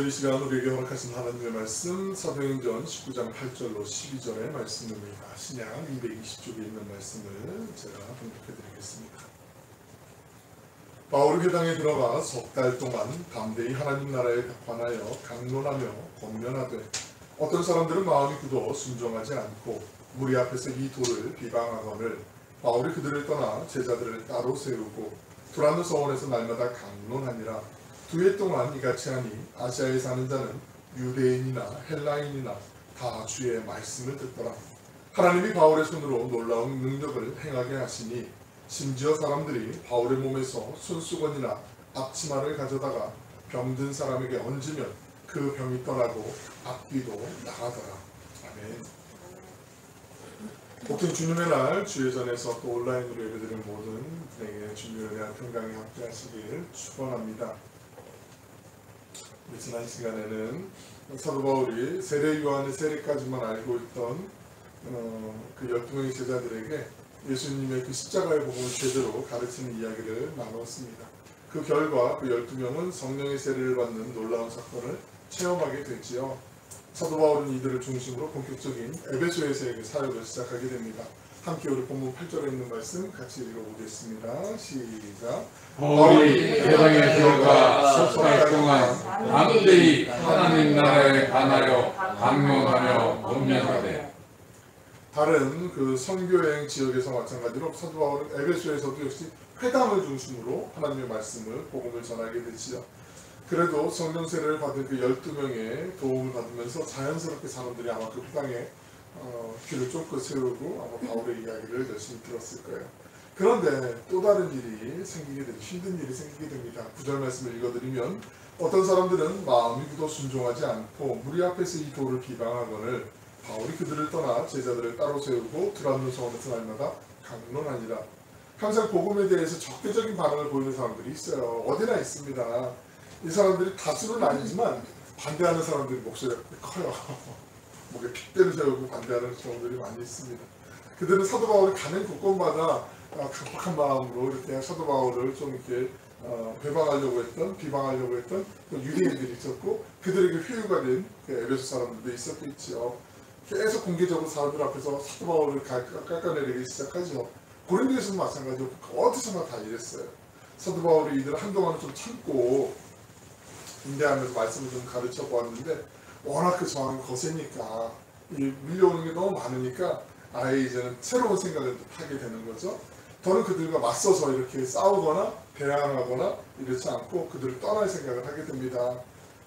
이 시간 우리에게 허락하신 하나님의 말씀 사도행전 19장 8절로 12절의 말씀입니다. 신약 220쪽에 있는 말씀을 제가 봉독해 드리겠습니다. 바울이 회당에 들어가 석 달 동안 담대히 하나님 나라에 관하여 강론하며 권면하되 어떤 사람들은 마음이 굳어 순종하지 않고 무리 앞에서 이 도를 비방하거늘 바울이 그들을 떠나 제자들을 따로 세우고 두란노 서원에서 날마다 강론하니라. 2해 동안 이같이 하니 아시아에 사는 자는 유대인이나 헬라인이나 다 주의 말씀을 듣더라. 하나님이 바울의 손으로 놀라운 능력을 행하게 하시니 심지어 사람들이 바울의 몸에서 손수건이나 앞치마를 가져다가 병든 사람에게 얹으면 그 병이 떠나고 악귀도 나가더라. 아멘. 복된 주님의 날 주예전에서 또 온라인으로 예배드리는 모든 분에게 주님을 위한 평강에 함께하시길 축원합니다. 지난 시간에는 사도 바울이 세례 요한의 세례까지만 알고 있던 그 12명의 제자들에게 예수님의 그 십자가의 복음을 제대로 가르치는 이야기를 나눴습니다. 그 결과 그 12명은 성령의 세례를 받는 놀라운 사건을 체험하게 되지요. 사도 바울은 이들을 중심으로 본격적인 에베소에서의 사역을 시작하게 됩니다. 함께 우리 본문 8절에 있는 말씀 같이 읽어보겠습니다. 시작. 바울이 회당에 들어가 석 달 동안 담대히 하나님 나라에 관하여 강론하며 권면하되. 다른 그 선교여행 지역에서 마찬가지로 사도 바울은 에베소에서도 역시 회당을 중심으로 하나님의 말씀을 복음을 전하게 되지요. 그래도 성령 세례를 받은 그 12명의 도움을 받으면서 자연스럽게 사람들이 아마 그 회당에 귀를 쫑긋 세우고 아마 바울의 이야기를 열심히 들었을 거예요. 그런데 또 다른 일이 생기게 되고 힘든 일이 생기게 됩니다. 9절 말씀을 읽어드리면 어떤 사람들은 마음이 굳어 순종하지 않고 무리 앞에서 이 도를 비방하거늘 바울이 그들을 떠나 제자들을 따로 세우고 두란노 서원에서 날마다 강론하니라. 항상 복음에 대해서 적대적인 반응을 보이는 사람들이 있어요. 어디나 있습니다. 이 사람들이 다수는 아니지만 반대하는 사람들이 목소리가 커요. 목에 핏대를 세우고 반대하는 경우들이 많이 있습니다. 그들은 사도 바울이 가는 곳곳마다 강박한 마음으로 이렇게 사도 바울을 좀 이렇게 배방하려고 했던, 비방하려고 했던 유대인들이 있었고 그들에게 회유가 된 에베소 사람들도 있었겠지요. 계속 공개적으로 사람들 앞에서 사도 바울을 깎아내리기 시작하죠. 고린도에서도 마찬가지로 어디서나 다 이랬어요. 사도 바울이 이들을 한동안 좀 참고 인내하면서 말씀을 좀 가르쳐 보았는데 워낙 그 저항이 거세니까 밀려오는 게 너무 많으니까 아예 이제는 새로운 생각을 하게 되는 거죠. 더는 그들과 맞서서 이렇게 싸우거나 대항하거나 이렇지 않고 그들을 떠날 생각을 하게 됩니다.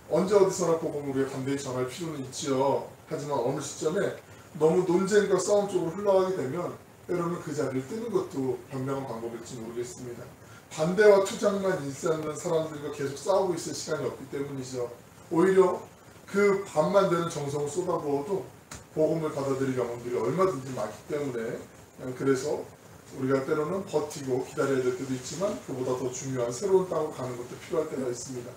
언제 어디서나 복음을 우리가 반드시 전할 필요는 있지요. 하지만 어느 시점에 너무 논쟁과 싸움 쪽으로 흘러가게 되면 때로는 그 자리를 뜨는 것도 현명한 방법일지 모르겠습니다. 반대와 투쟁만 일삼는 사람들과 계속 싸우고 있을 시간이 없기 때문이죠. 오히려 그 반만 되는 정성을 쏟아부어도 복음을 받아들일 영혼들이 얼마든지 많기 때문에 그래서 우리가 때로는 버티고 기다려야 될 때도 있지만 그보다 더 중요한 새로운 땅으로 가는 것도 필요할 때가 있습니다.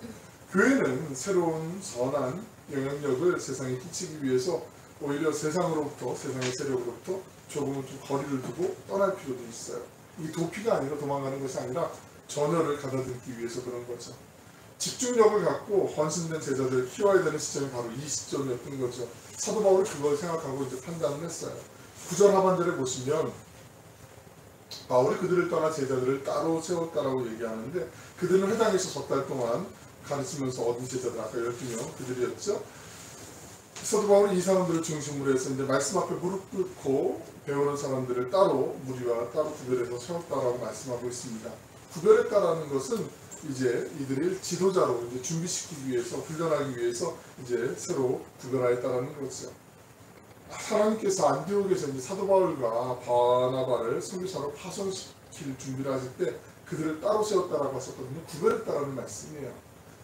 교회는 새로운 선한 영향력을 세상에 끼치기 위해서 오히려 세상으로부터 세상의 세력으로부터 조금은 좀 거리를 두고 떠날 필요도 있어요. 이 도피가 아니라 도망가는 것이 아니라 전열을 가다듬기 위해서 그런 거죠. 집중력을 갖고 헌신된 제자들을 키워야 되는 시점이 바로 이 시점이었던 거죠. 사도 바울이 그걸 생각하고 이제 판단을 했어요. 9절 하반절에 보시면 바울이 그들을 떠나 제자들을 따로 세웠다라고 얘기하는데 그들은 회당에서 석 달 동안 가르치면서 얻은 제자들 아까 12명 그들이었죠. 사도 바울이 이 사람들을 중심으로 해서 이제 말씀 앞에 무릎 꿇고 배우는 사람들을 따로 무리와 따로 구별해서 세웠다라고 말씀하고 있습니다. 구별했다라는 것은 이제 이들을 지도자로 이제 준비시키기 위해서 훈련하기 위해서 이제 새로 구별하였다라는 거죠. 하나님께서 안디옥에서 이제 사도 바울과 바나바를 선교사로 파송시킬 준비를 하실 때 그들을 따로 세웠다라고 했었거든요. 구별했다라는 말씀이에요.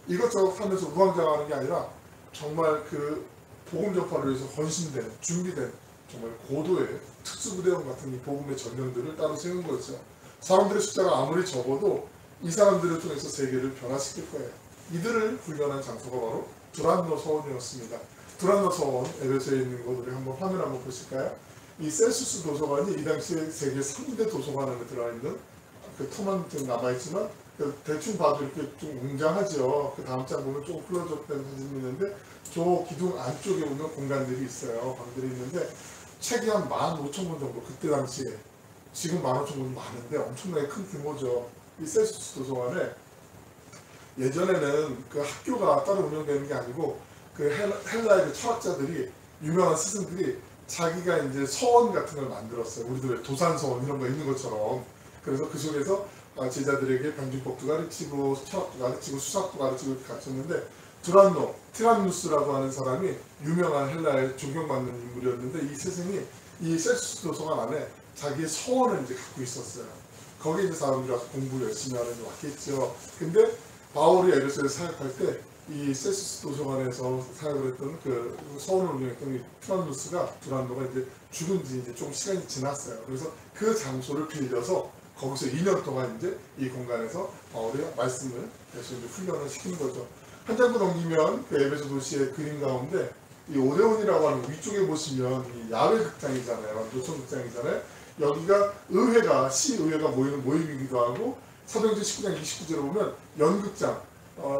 이것저것 하면서 우왕좌왕하는 게 아니라 정말 그 복음 전파를 위해서 헌신된 준비된 정말 고도의 특수부대원 같은 이 복음의 전령들을 따로 세운 거죠. 사람들의 숫자가 아무리 적어도 이 사람들을 통해서 세계를 변화시킬 거예요. 이들을 훈련한 장소가 바로 두란노 서원이었습니다. 두란노 서원, 에베소에 있는 것 우리 한번 화면 한번 보실까요? 이 셀수스 도서관이 이 당시에 세계 3대 도서관 안에 들어있는 그 터만 남아있지만 대충 봐도 이렇게 좀 웅장하죠. 그 다음 장 보면 조금 클로즈업된 사진이 있는데 저 기둥 안쪽에 보면 공간들이 있어요. 방들이 있는데 책이 한 15,000권 정도 그때 당시에 지금 15,000권이 많은데 엄청나게 큰 규모죠. 이 셀수스 도서관에 예전에는 그 학교가 따로 운영되는 게 아니고 그 헬라의 그 철학자들이 유명한 스승들이 자기가 이제 서원 같은 걸 만들었어요. 우리도 왜 도산서원 이런 거 있는 것처럼. 그래서 그 속에서 제자들에게 변증법도 가르치고 철학도 가르치고 수학도 가르치고 이렇게 가르쳤는데 티란누스라고 하는 사람이 유명한 헬라의 존경받는 인물이었는데 이 스승이 이 셀수스 도서관 안에 자기의 서원을 이제 갖고 있었어요. 거기에 이제 사람들이 와서 공부 열심히 하는 게 왔겠죠. 근데 바울이 에베소에 사역할 때 이 셀수스 도서관에서 사역을 했던 그 서원을 운영했던 이 두란노가 이제 죽은 지 이제 좀 시간이 지났어요. 그래서 그 장소를 빌려서 거기서 2년 동안 이제 이 공간에서 바울이 말씀을 계속 이제 훈련을 시키는 거죠. 한 장도 넘기면 그 에베소 도시의 그림 가운데 이 오데온이라고 하는 위쪽에 보시면 이 야외 극장이잖아요. 노천 극장이잖아요. 여기가 의회가 시의회가 모이는 모임이기도 하고 사도행전 19장 29절에 보면 연극장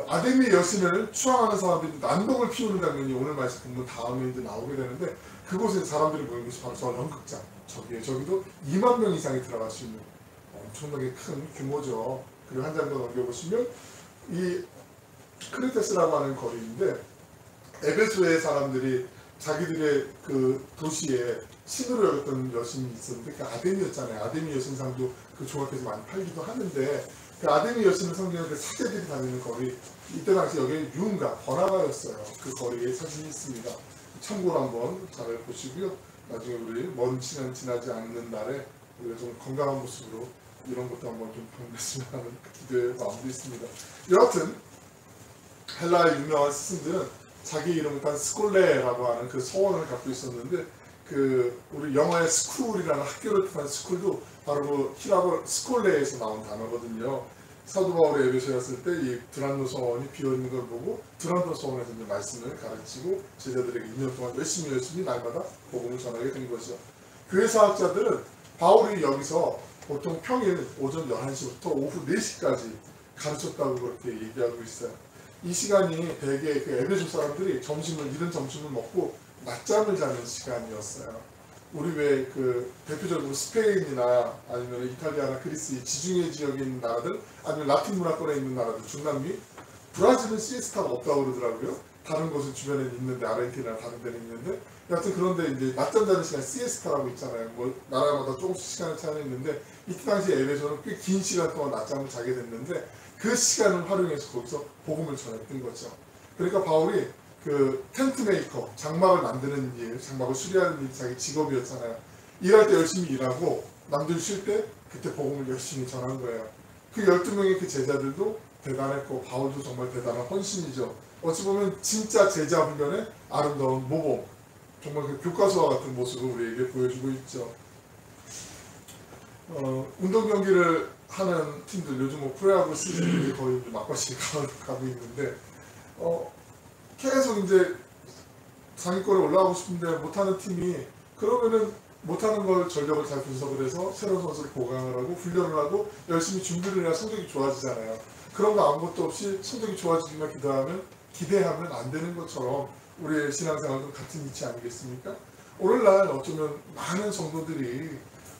아데미 여신을 추앙하는 사람들이 난동을 피우는 장면이 오늘 말씀 본문 다음에 이제 나오게 되는데 그곳에 사람들이 모이는 것이 바로 저 연극장 저기도 2만 명 이상이 들어갈 수 있는 엄청나게 큰 규모죠. 그리고 한 장 더 넘겨보시면 이 크레테스라고 하는 거리인데 에베소의 사람들이 자기들의 그 도시에 신으로 여겼던 여신이 있었는데 그 아데미였잖아요. 아데미 여신상도 그 종합해서 많이 팔기도 하는데 그 아데미 여신을 섬기는 그 사제들이 다니는 거리 이때 당시 여기에 유흥가 번화가였어요. 그 거리에 사진이 있습니다. 참고로 한번 잘 보시고요. 나중에 우리 먼 시간 지나지 않는 날에 우리가 좀 건강한 모습으로 이런 것도 한번 좀 보냈으면 하는 기대의 마음도 있습니다. 여하튼 헬라의 유명한 스승들은 자기 이름을 딴 스콜레라고 하는 그 서원을 갖고 있었는데 그 우리 영어의 스쿨이라는 학교를 뜻하는 스쿨도 바로 그 히라버 스콜레에서 나온 단어거든요. 사도 바울이 에베소에 왔을 때 이 두란노 서원이 비어있는 걸 보고 두란노 서원에서 이제 말씀을 가르치고 제자들에게 2년 동안 열심히 날마다 복음을 전하게 된 거죠. 교회 사학자들은 바울이 여기서 보통 평일 오전 11시부터 오후 4시까지 가르쳤다고 그렇게 얘기하고 있어요. 이 시간이 대개 그 에베소 사람들이 이른 점심을 먹고 낮잠을 자는 시간이었어요. 우리 왜 그 대표적으로 스페인이나 아니면 이탈리아나 그리스 지중해 지역에 있는 나라들 아니면 라틴 문화권에 있는 나라들 중남미 브라질은 시에스타가 없다고 그러더라고요. 다른 곳은 주변에 있는데 아르헨티나 다른 데는 있는데 여하튼 그런데 이제 낮잠 자는 시간 시에스타라고 있잖아요. 뭐 나라마다 조금씩 시간의 차이는 있는데 이때 당시 에베소는 꽤 긴 시간 동안 낮잠을 자게 됐는데 그 시간을 활용해서 거기서 복음을 전했던 거죠. 그러니까 바울이 그 텐트 메이커, 장막을 만드는 일, 장막을 수리하는 일이 자기 직업이었잖아요. 일할 때 열심히 일하고 남들 쉴 때 그때 복음을 열심히 전한 거예요. 그 12명의 그 제자들도 대단했고 바울도 정말 대단한 헌신이죠. 어찌 보면 진짜 제자 훈련의 아름다운 모범, 정말 그 교과서와 같은 모습을 우리에게 보여주고 있죠. 운동 경기를 하는 팀들 요즘 뭐 프로야구 시즌이 거의 막바지에 가고 있는데 계속 이제 상위권에 올라가고 싶은데 못하는 팀이 그러면은 못하는 걸 전력을 잘 분석을 해서 새로운 선수를 보강을 하고 훈련을 하고 열심히 준비를 해야 성적이 좋아지잖아요. 그런 거 아무것도 없이 성적이 좋아지기만 기대하면 안 되는 것처럼 우리의 신앙생활도 같은 이치 아니겠습니까? 오늘날 어쩌면 많은 성도들이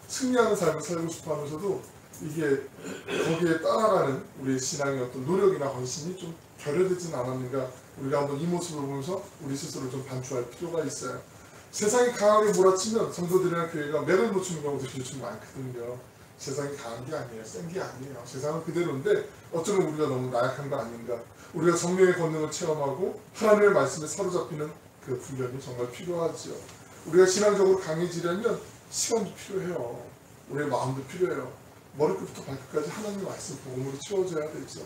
승리하는 삶을 살고 싶어 하면서도 이게 거기에 따라가는 우리의 신앙의 어떤 노력이나 헌신이 좀 결여되지는 않았는가, 우리가 한번 이 모습을 보면서 우리 스스로 좀 반추할 필요가 있어요. 세상이 강하게 몰아치면 성도들이나 교회가 맥을 놓치는 경우들이 좀 많거든요. 세상이 강한 게 아니에요. 센 게 아니에요. 세상은 그대로인데 어쩌면 우리가 너무 나약한 거 아닌가. 우리가 성령의 권능을 체험하고 하나님의 말씀에 사로잡히는 그 훈련이 정말 필요하죠. 우리가 신앙적으로 강해지려면 시간도 필요해요. 우리의 마음도 필요해요. 머리끝부터 발끝까지 하나님의 말씀 복음으로 채워져야 되죠.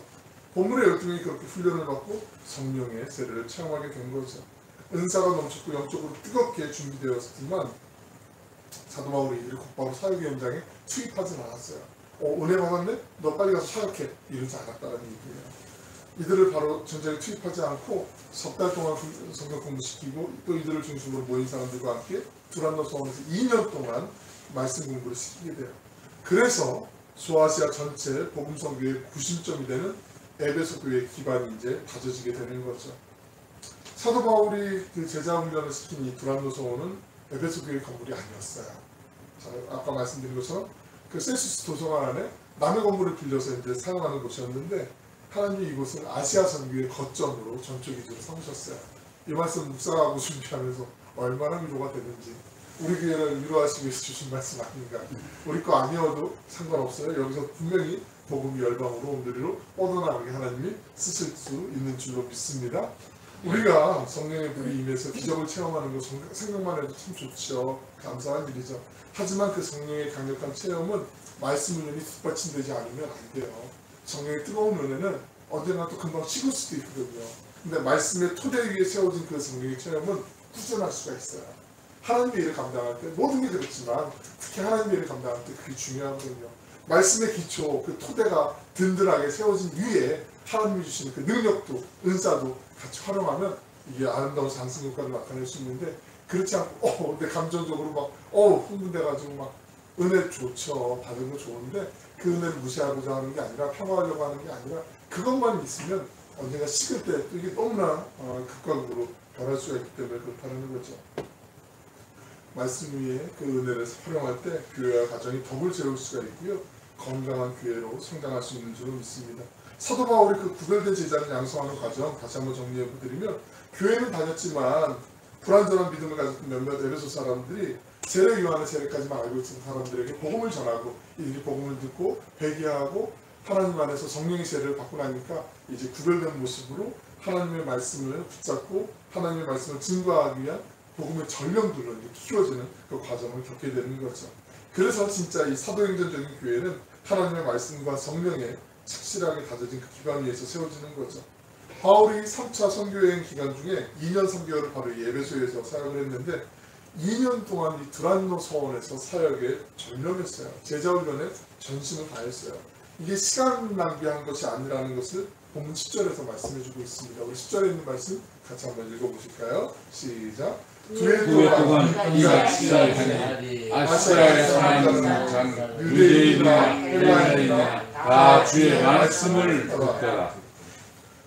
본문의 12명이 그렇게 훈련을 받고 성령의 세례를 체험하게 된 거죠. 은사가 넘쳤고 영적으로 뜨겁게 준비되었지만 사도 바울이 이들을 곧바로 사역의 현장에 투입하진 않았어요. 은혜 받았네? 너 빨리 가서 사역해. 이러지 않았다는 얘기예요. 이들을 바로 전쟁에 투입하지 않고 석 달 동안 성경 공부시키고 또 이들을 중심으로 모인 사람들과 함께 두란노 서원에서 2년 동안 말씀 공부를 시키게 돼요. 그래서 소아시아 전체 복음 선교의 구심점이 되는 에베소 교회의 기반이 이제 다져지게 되는 거죠. 사도 바울이 그 제자 훈련을 시킨 이 두란노 소원은 에베소 교회 건물이 아니었어요. 자, 아까 말씀드린 것처럼 그 셀수스 도서관 안에 남의 건물을 빌려서 이제 사용하는 곳이었는데 하나님이 이곳을 아시아 선교의 거점으로 전초 기지로 삼으셨어요. 이 말씀 묵상하고 준비하면서 얼마나 위로가 되는지, 우리 교회를 위로하시기 위해서 주신 말씀 아닌가. 우리 거 아니어도 상관없어요. 여기서 분명히 복음이 열방으로 온들이로 뻗어나가게 하나님이 쓰실 수 있는 줄로 믿습니다. 우리가 성령의 불이 임해서 기적을 체험하는 것 생각만 해도 참 좋죠. 감사한 일이죠. 하지만 그 성령의 강력한 체험은 말씀 은연이 뒷받침되지 않으면 안 돼요. 성령의 뜨거운 은혜는 언제나 또 금방 식을 수도 있거든요. 근데 말씀의 토대 위에 세워진 그 성령의 체험은 꾸준할 수가 있어요. 하나님의 일을 감당할 때 모든 게 그렇지만 특히 하나님의 일을 감당할 때 그게 중요하거든요. 말씀의 기초, 그 토대가 든든하게 세워진 위에 하나님이 주시는 그 능력도 은사도 같이 활용하면 이게 아름다운 상승 효과를 나타낼 수 있는데, 그렇지 않고 내 감정적으로 막 흥분돼가지고 막 은혜 좋죠. 받은 거 좋은데 그 은혜를 무시하고자 하는 게 아니라 평화하려고 하는 게 아니라 그것만 있으면 언젠가 식을 때 또 이게 너무나 극과극으로 변할 수가 있기 때문에 그렇다는 거죠. 말씀 위에 그 은혜를 활용할 때 교회와 가정이 덕을 세울 수가 있고요. 건강한 교회로 성장할 수 있는 줄로 믿습니다. 사도 바울이 그 구별된 제자를 양성하는 과정 다시 한번 정리해드리면, 교회는 다녔지만 불완전한 믿음을 가졌던 몇몇 에베소 사람들이 세례 요한의 세례까지만 알고 있던 사람들에게 복음을 전하고, 이들이 복음을 듣고 회개하고 하나님 안에서 성령의 세례를 받고 나니까 이제 구별된 모습으로 하나님의 말씀을 붙잡고 하나님의 말씀을 증거하기 위한 복음의 전령들로 키워지는 그 과정을 겪게 되는 거죠. 그래서 진짜 이 사도행전적인 교회는 하나님의 말씀과 성령에 착실하게 다져진 그 기반 위에서 세워지는 거죠. 바울이 3차 선교여행 기간 중에 2년 3개월을 바로 이 에베소에서 사역을 했는데 2년 동안 이 두란노 서원에서 사역에 전념했어요. 제자훈련에 전심을 다했어요. 이게 시간 낭비한 것이 아니라는 것을 본문 10절에서 말씀해주고 있습니다. 우리 10절에 있는 말씀 같이 한번 읽어보실까요? 시작. 두 해 동안 이가 시작하니 아시아에 사는 장 유대인이나 헬라인이나 다 주의 말씀을 듣더라.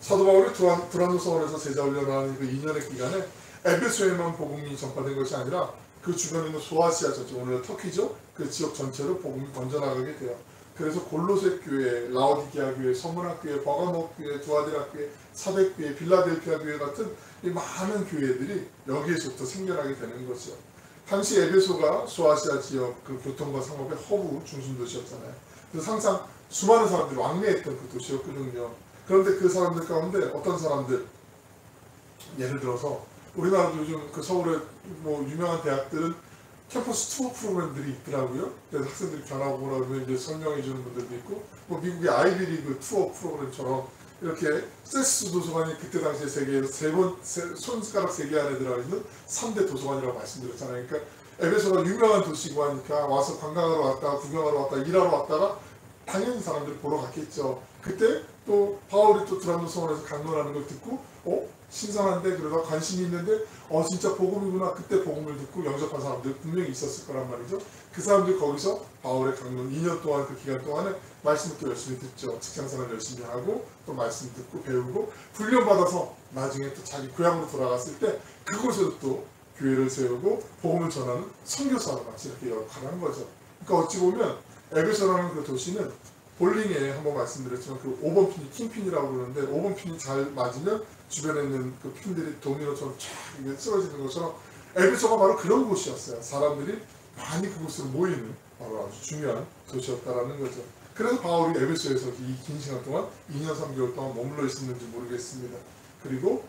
사도 바울이 두란노 서원에서 제자훈련하는 그 2년의 기간에 에베소에만 복음이 전파된 것이 아니라 그 주변에 있는 소아시아 전체, 오늘 터키죠? 그 지역 전체로 복음이 번져나가게 돼요. 그래서 골로새 교회, 라오디게아 교회, 서문학 교회, 버가모 교회, 두아디라 교회, 사백 교회, 빌라델피아 교회 같은 이 많은 교회들이 여기에서부터 생겨나게 되는 거죠. 당시 에베소가 소아시아 지역 그 교통과 상업의 허브 중심 도시였잖아요. 그래서 항상 수많은 사람들이 왕래했던 그 도시였거든요. 그런데 그 사람들 가운데 어떤 사람들, 예를 들어서 우리나라도 요즘 그 서울의 뭐 유명한 대학들은 캠퍼스 투어 프로그램들이 있더라고요. 그래서 학생들이 변하고 오라고 이제 설명해 주는 분들도 있고, 뭐 미국의 아이비리그 투어 프로그램처럼 이렇게 세스 도서관이 그때 당시에 세계에서 손가락 3개 안에 들어있는 3대 도서관이라고 말씀드렸잖아요. 그러니까 에베소가 유명한 도시고 하니까 와서 관광하러 왔다가 구경하러 왔다가 일하러 왔다가 당연히 사람들이 보러 갔겠죠. 그때 또 바울이 또 두란노 서원에서 강론하는 걸 듣고 신선한데, 그러다 관심이 있는데 진짜 복음이구나. 그때 복음을 듣고 영접한 사람들 분명히 있었을 거란 말이죠. 그 사람들이 거기서 바울의 강론 2년 동안 그 기간 동안에 말씀을 또 열심히 듣죠. 직장생활 열심히 하고 또 말씀 듣고 배우고 훈련받아서 나중에 또 자기 고향으로 돌아갔을 때 그곳에서 또 교회를 세우고 복음을 전하는 선교사로 같이 이렇게 역할을 한 거죠. 그러니까 어찌 보면 에베소라는 그 도시는 볼링에 한번 말씀드렸지만 그 5번 핀이 킹핀이라고 그러는데 5번 핀이 잘 맞으면 주변에 있는 그 핀들이 도미노처럼 쫙 쓰러지는 것처럼 에베소가 바로 그런 곳이었어요. 사람들이 많이 그곳으로 모이는 바로 아주 중요한 도시였다라는 거죠. 그래서 바울이 에베소에서 이 긴 시간 동안 2년 3개월 동안 머물러 있었는지 모르겠습니다. 그리고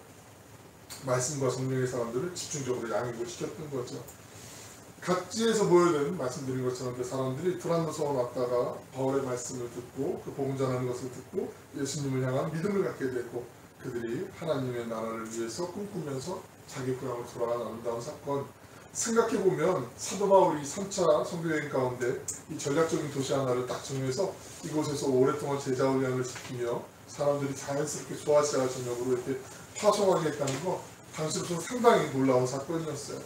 말씀과 성령의 사람들을 집중적으로 양육을 시켰던 거죠. 각지에서 모여든 말씀드린 것처럼 그 사람들이 두란노 서원 왔다가 바울의 말씀을 듣고 그 복음 전하는 것을 듣고 예수님을 향한 믿음을 갖게 되고 그들이 하나님의 나라를 위해서 꿈꾸면서 자기 고향으로 돌아간 아름다운 사건. 생각해보면 사도 바울이 3차 선교여행 가운데 이 전략적인 도시 하나를 딱 정해서 이곳에서 오랫동안 제자훈련을 시키며 사람들이 자연스럽게 소아시아 전역으로 이렇게 파송하게 했다는 거 당시로서는 상당히 놀라운 사건이었어요.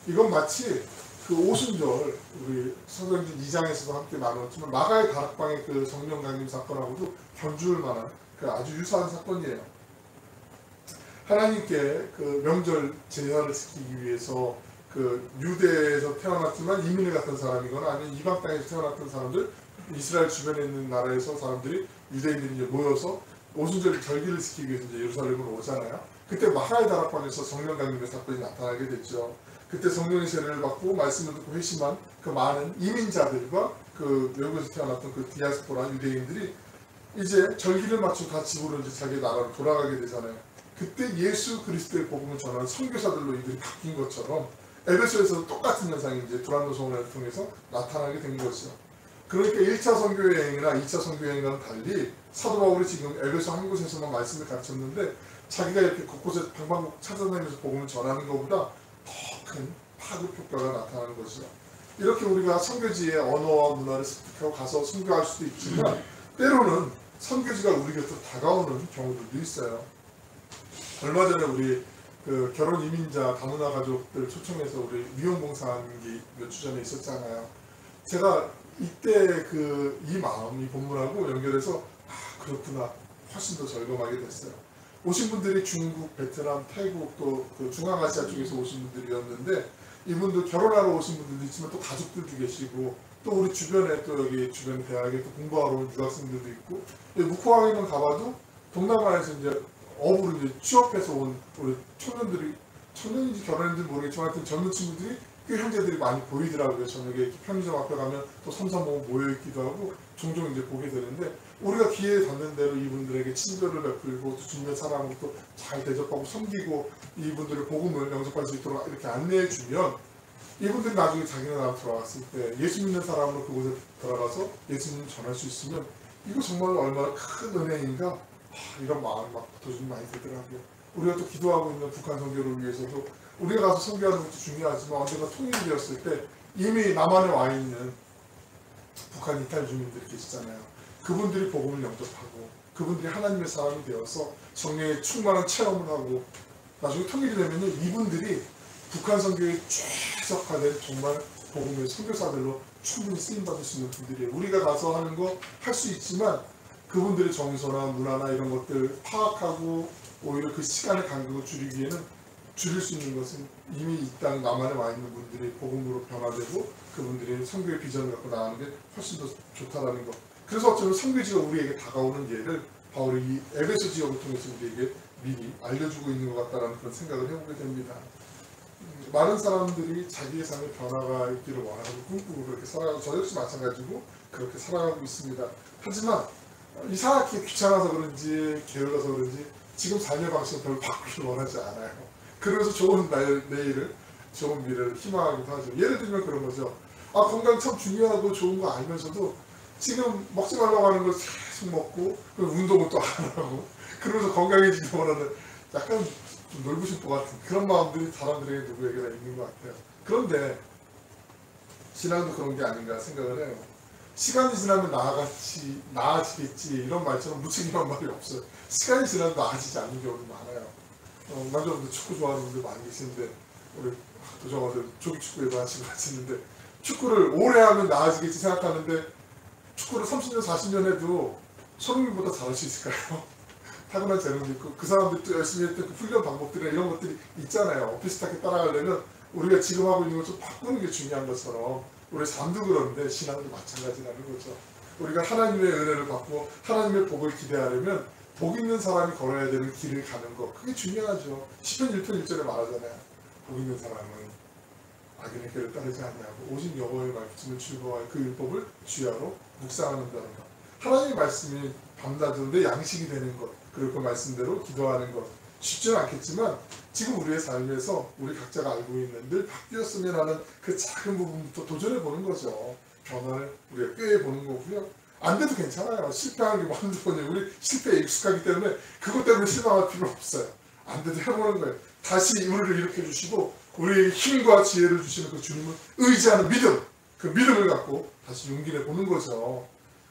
이건 마치 그 오순절 우리 사도행전 2장에서도 함께 나눴지만 마가의 다락방의 그 성령 강림 사건하고도 견줄 만한 그 아주 유사한 사건이에요. 하나님께 그 명절 제사를 지키기 위해서 그 유대에서 태어났지만 이민을 갔던 사람이거나 아니면 이방 땅에서 태어났던 사람들, 이스라엘 주변에 있는 나라에서 사람들이 유대인들이 이제 모여서 오순절 절기를 지키기 위해서 이제 예루살렘으로 오잖아요. 그때 마가의 다락방에서 성령 강림의 사건이 나타나게 됐죠. 그때 성령의 세례를 받고 말씀을 듣고 회심한 그 많은 이민자들과 그 외국에서 태어났던 그 디아스포라 유대인들이 이제 절기를 맞춰 다 집으로 이제 자기 나라로 돌아가게 되잖아요. 그때 예수 그리스도의 복음을 전하는 선교사들로 이들이 바뀐 것처럼 에베소에서도 똑같은 현상이 이제 두란노 소원을 통해서 나타나게 된 것이죠. 그러니까 1차 선교 여행이나 2차 선교 여행과는 달리 사도 바울이 지금 에베소 한 곳에서만 말씀을 가르쳤는데 자기가 이렇게 곳곳에 방방곡 찾아다니면서 복음을 전하는 것보다 더 큰 파급 효과가 나타나는 것이죠. 이렇게 우리가 선교지의 언어와 문화를 습득하고 가서 선교할 수도 있지만 때로는 선교지가 우리 곁으로 다가오는 경우들도 있어요. 얼마 전에 우리 그 결혼 이민자 다문화 가족들 초청해서 우리 미용봉사하는 게 몇 주 전에 있었잖아요. 제가 이때 이 마음, 이 본문하고 연결해서 그렇구나 훨씬 더 절감하게 됐어요. 오신 분들이 중국, 베트남, 태국 또 그 중앙아시아 쪽에서 오신 분들이었는데 이분들 결혼하러 오신 분들도 있지만 또 가족들도 계시고 또 우리 주변에 또 여기 주변 대학에 또 공부하러 온 유학생들도 있고 무코항에만 가봐도 동남아에서 이제 업으로 이제 취업해서 온 우리 청년인지 결혼인지 모르겠지만 하여튼 젊은 친구들이 꽤 형제들이 많이 보이더라고요. 저녁에 이렇게 편의점 앞에 가면 또 삼삼오오 모여있기도 하고 종종 이제 보게 되는데 우리가 기회에 닿는 대로 이분들에게 친절을 베풀고 또 주변 사람을 또 잘 대접하고 섬기고 이분들의 복음을 영접할 수 있도록 이렇게 안내해 주면 이분들이 나중에 자기네 나라 돌아갔을 때 예수 믿는 사람으로 그곳에 들어가서 예수님 전할 수 있으면 이거 정말 얼마나 큰 은혜인가 이런 마음이 막 도전이 많이 되더라고요. 우리가 또 기도하고 있는 북한 선교를 위해서도 우리가 가서 선교하는 것도 중요하지만 언젠가 통일이 되었을 때 이미 남한에 와 있는 북한 이탈 주민들이 계시잖아요. 그분들이 복음을 영접하고 그분들이 하나님의 사람이 되어서 성령의 충만한 체험을 하고 나중에 통일이 되면 이분들이 북한 선교에 최적화된 정말 복음의 선교사들로 충분히 쓰임받을 수 있는 분들이에요. 우리가 가서 하는 거 할 수 있지만 그분들의 정서나 문화나 이런 것들 파악하고 오히려 그 시간의 간격을 줄이기에는 줄일 수 있는 것은 이미 이 땅 남한에 와 있는 분들이 복음으로 변화되고 그분들이 선교의 비전을 갖고 나가는 게 훨씬 더 좋다라는 것. 그래서 어쩌면 선교지가 우리에게 다가오는 예를 바울이 이 에베소 지역을 통해서 우리에게 미리 알려주고 있는 것 같다는 그런 생각을 해보게 됩니다. 많은 사람들이 자기의 삶에 변화가 있기를 원하고 꿈꾸고 그렇게 살아가고 저 역시 마찬가지고 그렇게 살아가고 있습니다. 하지만 이상하게 귀찮아서 그런지 게을러서 그런지 지금 삶의 방식을 별로 바꾸길 원하지 않아요. 그래서 좋은 내일을 좋은 미래를 희망하기도 하죠. 예를 들면 그런 거죠. 건강 참 중요하고 좋은 거 알면서도 지금 먹지 말라고 하는 걸 계속 먹고 운동은 또 안 하고 그러면서 건강해지기 원하는 약간 좀 놀부심 것 같은 그런 마음들이 사람들에게 누구에게나 있는 것 같아요. 그런데 신앙도 그런 게 아닌가 생각을 해요. 시간이 지나면 나아지겠지 이런 말처럼 무책임한 말이 없어요. 시간이 지나도 나아지지 않는 경우도 많아요. 남자분들 축구 좋아하는 분들 많이 계시는데 우리 도정어들 조기축구에도 하시고 하시는데 축구를 오래 하면 나아지겠지 생각하는데 축구를 30년 40년 해도 손흥민보다 잘할 수 있을까요? 타고난 재능도 있고 그 사람들도 열심히 했던 그 훈련 방법들이나 이런 것들이 있잖아요. 비슷하게 따라가려면 우리가 지금 하고 있는 걸 좀 바꾸는 게 중요한 것처럼 우리 삶도 그런데 신앙도 마찬가지라는 거죠. 우리가 하나님의 은혜를 받고 하나님의 복을 기대하려면 복 있는 사람이 걸어야 되는 길을 가는 거 그게 중요하죠. 시편 1편 1절에 말하잖아요. 복 있는 사람은 악인의 길을 따르지 아니하고 오직 여호와의 말씀을 즐거워하여 그 율법을 주야로 묵상하는다는 것. 하나님의 말씀이 밤낮으로 내 양식이 되는 것 그리고 그 말씀대로 기도하는 것 쉽지는 않겠지만 지금 우리의 삶에서 우리 각자가 알고 있는 늘 바뀌었으면 하는 그 작은 부분부터 도전해 보는 거죠. 변화를 우리가 꾀해 보는 거고요. 안 돼도 괜찮아요. 실패하는 게 한두 번이에요. 우리 실패에 익숙하기 때문에 그것 때문에 실망할 필요 없어요. 안 돼도 해보는 거예요. 다시 우리를 일으켜 주시고 우리에게 힘과 지혜를 주시는 그 주님을 의지하는 믿음 그 믿음을 갖고 다시 용기 내 보는 거죠.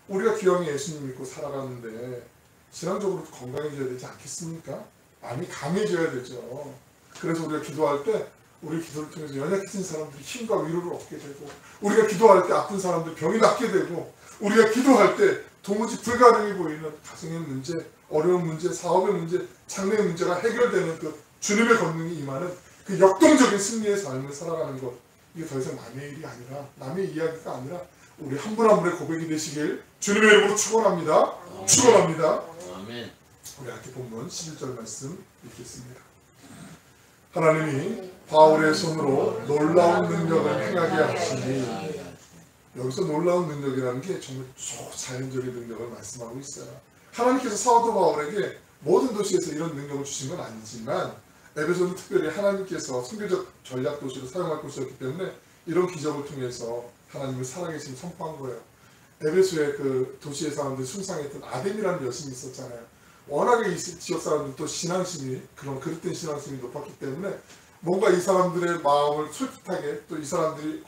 우리가 기왕에 예수님 믿고 살아가는데 신앙적으로 건강해져야 되지 않겠습니까? 많이 강해져야 되죠. 그래서 우리가 기도할 때 우리 기도를 통해서 연약해진 사람들이 힘과 위로를 얻게 되고, 우리가 기도할 때 아픈 사람들 병이 낫게 되고, 우리가 기도할 때 도무지 불가능해 보이는 가정의 문제, 어려운 문제, 사업의 문제, 장래의 문제가 해결되는 그 주님의 권능이 임하는 그 역동적인 승리의 삶을 살아가는 것, 이게 더 이상 남의 일이 아니라, 남의 이야기가 아니라 우리 한 분 한 분의 고백이 되시길 주님의 이름으로 축원합니다. 축원합니다. 아멘. 우리 함께 본문 11절 말씀 읽겠습니다. 하나님이 바울의 손으로 놀라운 능력을 행하게 하시니, 여기서 놀라운 능력이라는 게 정말 초자연적인 능력을 말씀하고 있어요. 하나님께서 사도 바울에게 모든 도시에서 이런 능력을 주신 건 아니지만, 에베소는 특별히 하나님께서 선교적 전략 도시로 사용할 곳이었기 때문에 이런 기적을 통해서 하나님을 살아계신 선포한 거예요. 에베소의 그 도시의 사람들이 숭상했던 아덴이라는 여신이 있었잖아요. 워낙에 이 지역 사람들도 신앙심이, 그런 그릇된 신앙심이 높았기 때문에 뭔가 이 사람들의 마음을 솔깃하게, 또 이 사람들이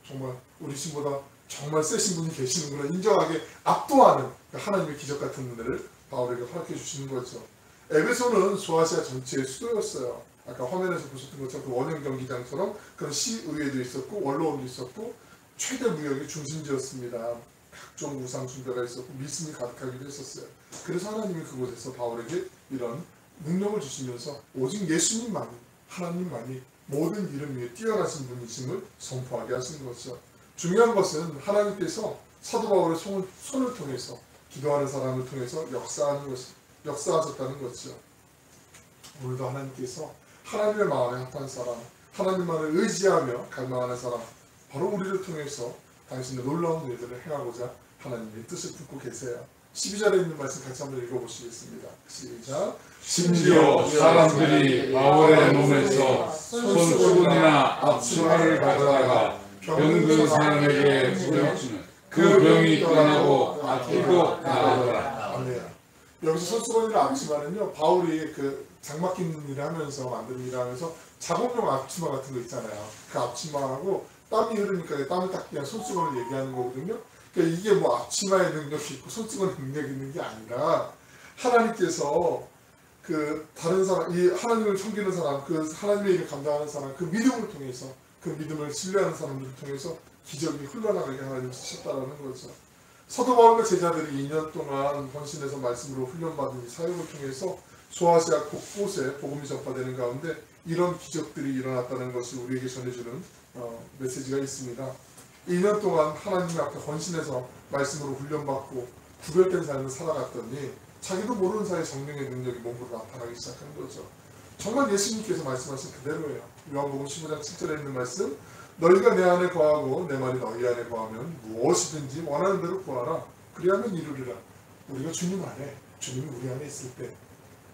정말 우리 신보다 정말 세신 분이 계시는구나 인정하게 압도하는 하나님의 기적 같은 은혜를 바울에게 허락해 주시는 거죠. 에베소는 소아시아 전체의 수도였어요. 아까 화면에서 보셨던 것처럼 그 원형 경기장처럼 그런 시의회도 있었고 원로원도 있었고 최대 무역의 중심지였습니다. 각종 우상 숭배가 있었고 미신이 가득하기도 했었어요. 그래서 하나님이 그곳에서 바울에게 이런 능력을 주시면서 오직 예수님만이, 하나님만이 모든 이름 위에 뛰어나신 분이심을 선포하게 하신 거죠. 중요한 것은 하나님께서 사도 바울의 손을 통해서, 기도하는 사람을 통해서 역사하셨다는 거죠. 오늘도 하나님께서 하나님의 마음에 합한 사람, 하나님만을 의지하며 갈망하는 사람, 바로 우리를 통해서 당신의 놀라운 일들을 행하고자 하나님의 뜻을 품고 계세요. 12절에 있는 말씀 같이 한번 읽어보시겠습니다. 시작. 심지어 사람들이 바울의 몸에서 손수건이나 앞치마를 가져다가 병든 사람에게 뿌려주는 그 병이 떠나고 아끼고 나가더라. 아멘. 여기서 손수건이나 앞치마는요, 바울이 그 장막 깃는 일을 하면서, 만드는 일을 하면서 작업용 앞치마 같은 거 있잖아요. 그 앞치마하고 땀이 흐르니까 땀을 닦기 위한 손수건을 얘기하는 거거든요. 그러니까 이게 뭐 앞치마의 능력이 있고 손수건의 능력이 있는 게 아니라, 하나님께서 그 다른 사람, 이 하나님을 섬기는 사람, 그 하나님의 일을 감당하는 사람, 그 믿음을 통해서, 그 믿음을 신뢰하는 사람들을 통해서 기적이 흘러나가게 하나님 쓰셨다라는 거죠. 사도 바울과 제자들이 2년 동안 헌신해서 말씀으로 훈련받은 이 사역을 통해서 소아시아 곳곳에 복음이 전파되는 가운데 이런 기적들이 일어났다는 것을 우리에게 전해주는 메시지가 있습니다. 2년 동안 하나님 앞에 헌신해서 말씀으로 훈련받고 구별된 삶을 살아갔더니 자기도 모르는 사이에 성령의 능력이 몸으로 나타나기 시작한 거죠. 정말 예수님께서 말씀하신 그대로예요. 요한복음 15장 7절에 있는 말씀, 너희가 내 안에 거하고 내 말이 너희 안에 거하면 무엇이든지 원하는 대로 구하라. 그리하면 이루리라. 우리가 주님 안에, 주님이 우리 안에 있을 때,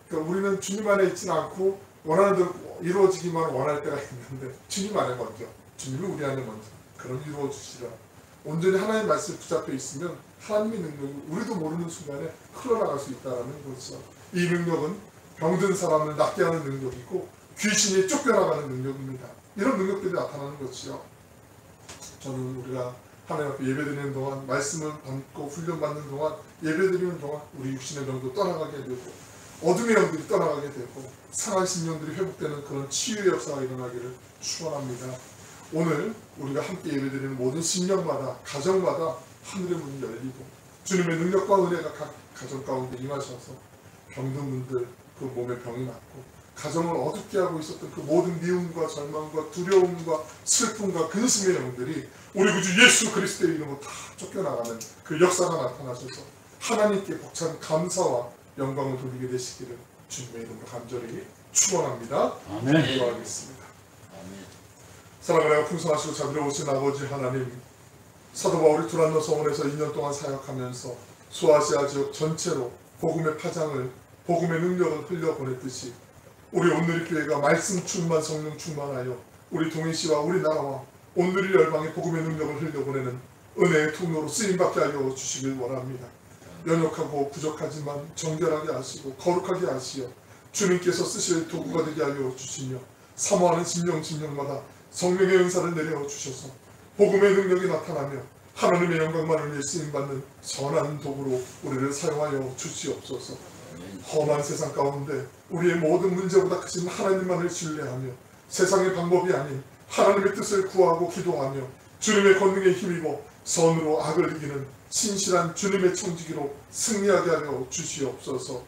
그러니까 우리는 주님 안에 있지는 않고 원하는 대로 이루어지기만 원할 때가 있는데, 주님 안에 먼저, 주님이 우리 안에 먼저, 그럼 이루어 주시라. 온전히 하나님의 말씀에 붙잡혀 있으면 하나님의 능력이 우리도 모르는 순간에 흘러나갈 수 있다는 거죠. 이 능력은 병든 사람을 낫게 하는 능력이고 귀신이 쫓겨나가는 능력입니다. 이런 능력들이 나타나는 거죠. 저는 우리가 하나님 앞에 예배드리는 동안, 말씀을 받고 훈련받는 동안, 예배드리는 동안 우리 육신의 병도 떠나가게 되고 어둠의 영들이 떠나가게 되고 상한 심령들이 회복되는 그런 치유의 역사가 일어나기를 축원합니다. 오늘 우리가 함께 예배드리는 모든 심령마다, 가정마다 하늘의 문이 열리고 주님의 능력과 은혜가 각 가정 가운데 임하셔서 병든 분들 그 몸에 병이 낫고 가정을 어둡게 하고 있었던 그 모든 미움과 절망과 두려움과 슬픔과 근심의 영들이 우리 구주 예수 그리스도의 이름으로 다 쫓겨나가는 그 역사가 나타나셔서 하나님께 벅찬 감사와 영광을 돌리게 되시기를 주님의 이름으로 간절히 축원합니다. 아멘. 기도하겠습니다. 사랑하여 풍성하시고 자비로우신 아버지 하나님, 사도 바울이 두란노 성원에서 2년 동안 사역하면서 소아시아 지역 전체로 복음의 파장을, 복음의 능력을 흘려보냈듯이 우리 온누리교회가 말씀 충만, 성령 충만하여 우리 동해시와 우리나라와 온누리 열방의 복음의 능력을 흘려보내는 은혜의 통로로 쓰임받게 하여 주시길 원합니다. 연약하고 부족하지만 정결하게 하시고 거룩하게 하시어 주님께서 쓰실 도구가 되게 하여 주시며 사모하는 심령마다 성령의 은사를 내려 주셔서 복음의 능력이 나타나며 하나님의 영광만을 위해 쓰임받는 선한 도구로 우리를 사용하여 주시옵소서. 험한 세상 가운데 우리의 모든 문제보다 크신 하나님만을 신뢰하며 세상의 방법이 아닌 하나님의 뜻을 구하고 기도하며 주님의 권능에 힘입어 선으로 악을 이기는 신실한 주님의 청지기로 승리하게 하여 주시옵소서.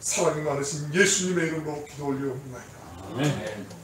사랑이 많으신 예수님의 이름으로 기도 올려옵나이다. 아멘.